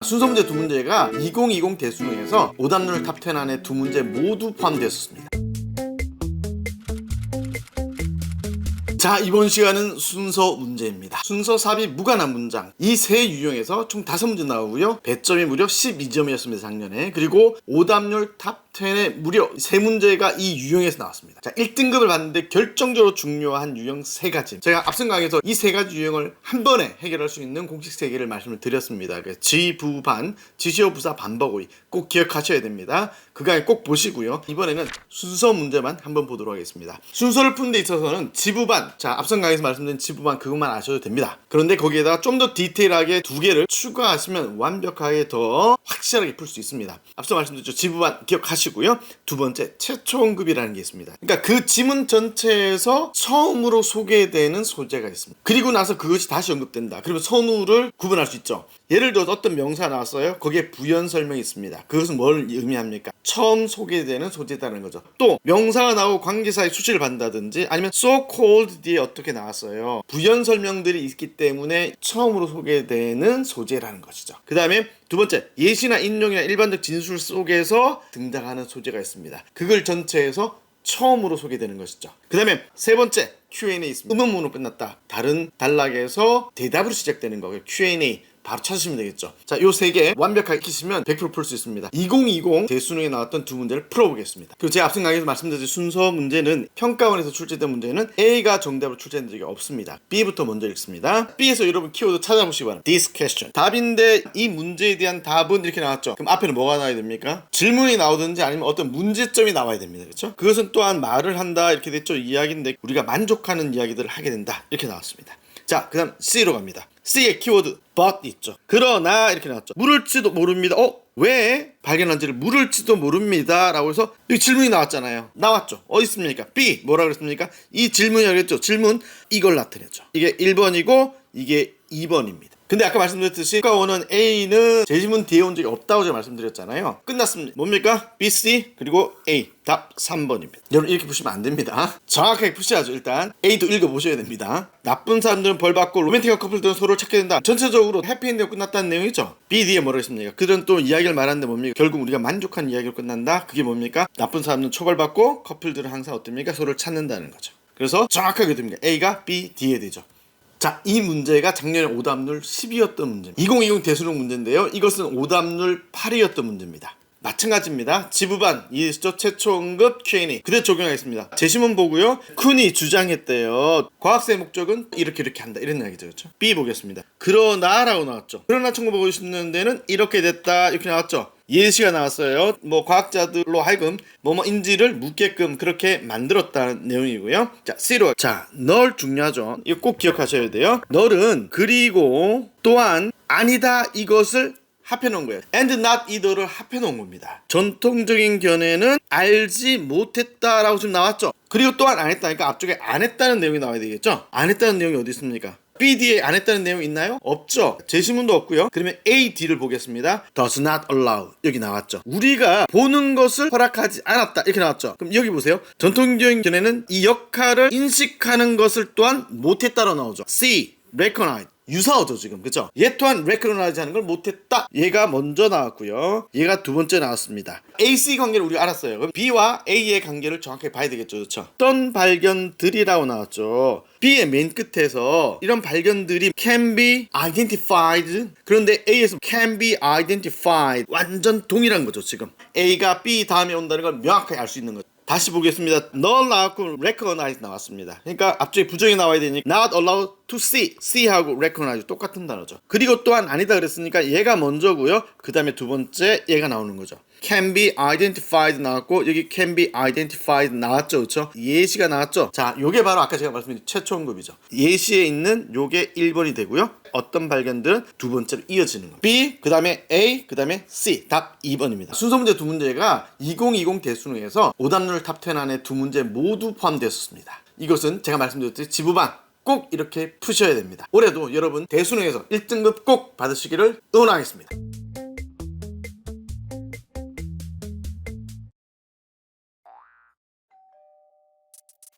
순서 문제 두 문제가 2020 대수능에서 오답률 탑10 안에 두 문제 모두 포함되었습니다. 자, 이번 시간은 순서 문제입니다. 순서 삽입 무관한 문장 이 세 유형에서 총 5문제 나오고요. 배점이 무려 12점이었습니다 작년에. 그리고 오답률 탑10에 무려 3문제가 이 유형에서 나왔습니다. 자, 1등급을 받는데 결정적으로 중요한 유형 3가지, 제가 앞선 강의에서 이 3가지 유형을 한 번에 해결할 수 있는 공식 3개를 말씀을 드렸습니다. 지부반, 지시어 부사 반버고의 꼭 기억하셔야 됩니다. 그 강의 꼭 보시고요. 이번에는 순서 문제만 한번 보도록 하겠습니다. 순서를 푸는 데 있어서는 지부반, 자, 앞선 강의에서 말씀드린 지부반 그것만 아셔도 됩니다. 그런데 거기에다가 좀 더 디테일하게 2개를 추가하시면 완벽하게 더 확실하게 풀 수 있습니다. 앞서 말씀드렸죠. 지부반 기억하시고요. 두 번째, 최초 언급이라는 게 있습니다. 그러니까 그 지문 전체에서 처음으로 소개되는 소재가 있습니다. 그리고 나서 그것이 다시 언급된다. 그러면 선우를 구분할 수 있죠. 예를 들어서 어떤 명사가 나왔어요. 거기에 부연 설명이 있습니다. 그것은 뭘 의미합니까? 처음 소개되는 소재다는 거죠. 또 명사가 나오고 관계사의 수식을 받는다든지 아니면 so called 뒤에 어떻게 나왔어요. 부연 설명들이 있기 때문에 처음으로 소개되는 소재라는 것이죠. 그 다음에 두 번째, 예시나 인용이나 일반적 진술 속에서 등장하는 소재가 있습니다. 그걸 전체에서 처음으로 소개되는 것이죠. 그 다음에 세 번째, Q&A 있습니다. 의문문으로 끝났다. 다른 단락에서 대답으로 시작되는 거예요. Q&A 바로 찾으시면 되겠죠. 자, 요 3개 완벽하게 익히시면 100% 풀 수 있습니다. 2020 대수능에 나왔던 두 문제를 풀어보겠습니다. 그리고 제가 앞선 강의에서 말씀드린 순서 문제는 평가원에서 출제된 문제는 A가 정답으로 출제된 적이 없습니다. B부터 먼저 읽습니다. B에서 여러분 키워드 찾아보시기 바랍니다. This question. 답인데 이 문제에 대한 답은 이렇게 나왔죠. 그럼 앞에는 뭐가 나와야 됩니까? 질문이 나오든지 아니면 어떤 문제점이 나와야 됩니다. 그렇죠? 그것은 또한 말을 한다 이렇게 됐죠. 이야기인데 우리가 만족하는 이야기들을 하게 된다 이렇게 나왔습니다. 자, 그 다음 C로 갑니다. C의 키워드 but 있죠. 그러나 이렇게 나왔죠. 물을지도 모릅니다. 왜 발견한지를 물을지도 모릅니다 라고 해서 여기 질문이 나왔잖아요. 나왔죠. 어디 있습니까? B 뭐라 그랬습니까? 이 질문이 알겠죠. 질문 이걸 나타냈죠. 이게 1번이고 이게 2번입니다. 근데 아까 말씀드렸듯이 평가원은 A는 제시문 뒤에 온 적이 없다고 제가 말씀드렸잖아요. 끝났습니다. 뭡니까? B, C 그리고 A. 답 3번입니다. 여러분 이렇게 푸시면 안 됩니다. 정확하게 푸셔야죠. 일단 A도 읽어보셔야 됩니다. 나쁜 사람들은 벌받고 로맨틱한 커플들은 서로를 찾게 된다. 전체적으로 해피엔드가 끝났다는 내용이죠. B 뒤에 뭐라고 했습니까? 그들은 또 이야기를 말하는데 뭡니까? 결국 우리가 만족한 이야기로 끝난다. 그게 뭡니까? 나쁜 사람은 처벌받고 커플들은 항상 어떻습니까? 서로를 찾는다는 거죠. 그래서 정확하게 됩니다. A가 B 뒤에 되죠. 자, 이 문제가 작년에 오답률 10이었던 문제입니다. 2020 대수능 문제인데요. 이것은 오답률 8이었던 문제입니다. 마찬가지입니다. 지부반, 이해했죠? 최초 언급 Q&A 그대로 적용하겠습니다. 제시문 보고요. 쿤이 주장했대요. 과학자의 목적은 이렇게 한다 이런 이야기죠. 그렇죠? B 보겠습니다. 그러나 라고 나왔죠. 그러나 청구보고 싶는 데는 이렇게 됐다 이렇게 나왔죠. 예시가 나왔어요. 과학자들로 하여금 뭐뭐인지를 묻게끔 그렇게 만들었다는 내용이고요. 자, C로. 자, 널 중요하죠. 이거 꼭 기억하셔야 돼요. 널은 그리고 또한 아니다 이것을 합해놓은 거예요. and not either를 합해놓은 겁니다. 전통적인 견해는 알지 못했다라고 지금 나왔죠. 그리고 또한 안 했다니까 앞쪽에 안 했다는 내용이 나와야 되겠죠. 안 했다는 내용이 어디 있습니까? B, D에 안 했다는 내용 있나요? 없죠. 제시문도 없고요. 그러면 A, D를 보겠습니다. does not allow 여기 나왔죠. 우리가 보는 것을 허락하지 않았다 이렇게 나왔죠. 그럼 여기 보세요. 전통적인 견해는 이 역할을 인식하는 것을 또한 못했다로 나오죠. C, recognize 유사어죠 지금. 그죠? 얘 또한 recognize 하는 걸 못했다. 얘가 먼저 나왔고요. 얘가 두 번째 나왔습니다. AC 관계를 우리가 알았어요. 그럼 B와 A의 관계를 정확하게 봐야 되겠죠. 그렇죠? 어떤 발견들이라고 나왔죠. B의 맨 끝에서 이런 발견들이 can be identified 그런데 A에서 can be identified 완전 동일한 거죠. 지금 A가 B 다음에 온다는 걸 명확하게 알 수 있는 거죠. 다시 보겠습니다. null 나왔고 recognize 나왔습니다. 그러니까 앞쪽에 부정이 나와야 되니까 not allowed to see, see하고 recognize 똑같은 단어죠. 그리고 또한 아니다 그랬으니까 얘가 먼저고요. 그 다음에 두 번째 얘가 나오는 거죠. can be identified 나왔고 여기 can be identified 나왔죠. 그렇죠? 예시가 나왔죠. 자, 요게 바로 아까 제가 말씀드린 최초 언급이죠. 예시에 있는 요게 1번이 되고요. 어떤 발견들은 두 번째로 이어지는 겁니다. B, 그 다음에 A, 그 다음에 C. 답 2번입니다. 순서 문제 두 문제가 2020 대수능에서 오답률 탑10 안에 두 문제 모두 포함되었습니다. 이것은 제가 말씀드렸듯이 지부반 꼭 이렇게 푸셔야 됩니다. 올해도 여러분 대수능에서 1등급 꼭 받으시기를 응원하겠습니다.